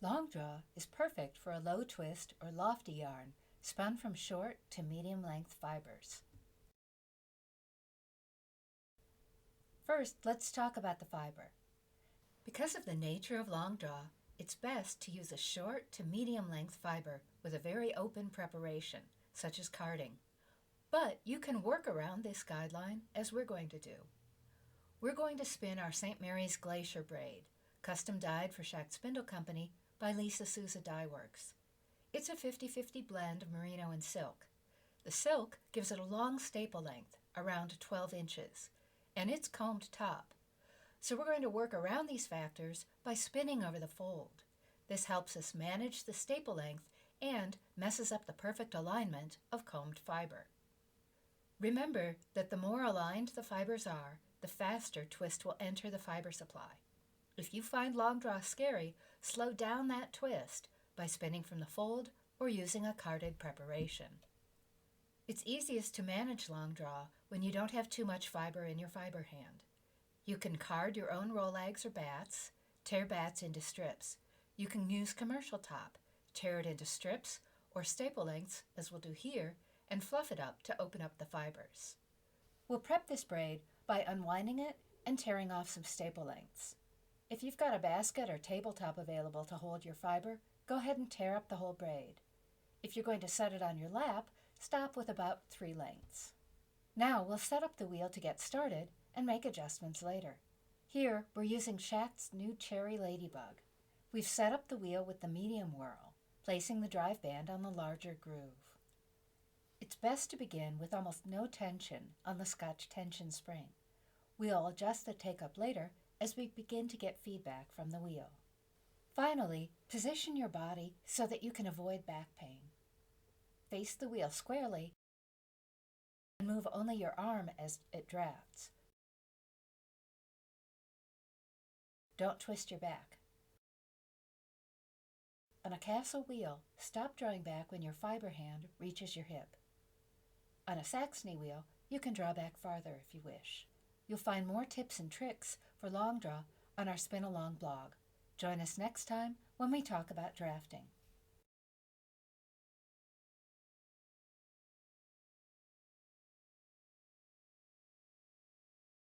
Long draw is perfect for a low twist or lofty yarn spun from short to medium length fibers. First, let's talk about the fiber. Because of the nature of long draw, it's best to use a short to medium length fiber with a very open preparation, such as carding. But you can work around this guideline as we're going to do. We're going to spin our St. Mary's Glacier braid, custom dyed for Shack Spindle Company by Lisa Souza Dye Works. It's a 50-50 blend of merino and silk. The silk gives it a long staple length, around 12 inches, and it's combed top. So we're going to work around these factors by spinning over the fold. This helps us manage the staple length and messes up the perfect alignment of combed fiber. Remember that the more aligned the fibers are, the faster twist will enter the fiber supply. If you find long draw scary, slow down that twist by spinning from the fold or using a carded preparation. It's easiest to manage long draw when you don't have too much fiber in your fiber hand. You can card your own rollags or bats, tear bats into strips. You can use commercial top, tear it into strips or staple lengths, as we'll do here, and fluff it up to open up the fibers. We'll prep this braid by unwinding it and tearing off some staple lengths. If you've got a basket or tabletop available to hold your fiber, go ahead and tear up the whole braid. If you're going to set it on your lap, stop with about 3 lengths. Now we'll set up the wheel to get started and make adjustments later. Here we're using Shack's new Cherry Ladybug. We've set up the wheel with the medium whirl, placing the drive band on the larger groove. It's best to begin with almost no tension on the Scotch tension spring. We'll adjust the take-up later as we begin to get feedback from the wheel. Finally, position your body so that you can avoid back pain. Face the wheel squarely and move only your arm as it drafts. Don't twist your back. On a castle wheel, stop drawing back when your fiber hand reaches your hip. On a Saxony wheel, you can draw back farther if you wish. You'll find more tips and tricks for long draw on our Spin Along blog. Join us next time when we talk about drafting.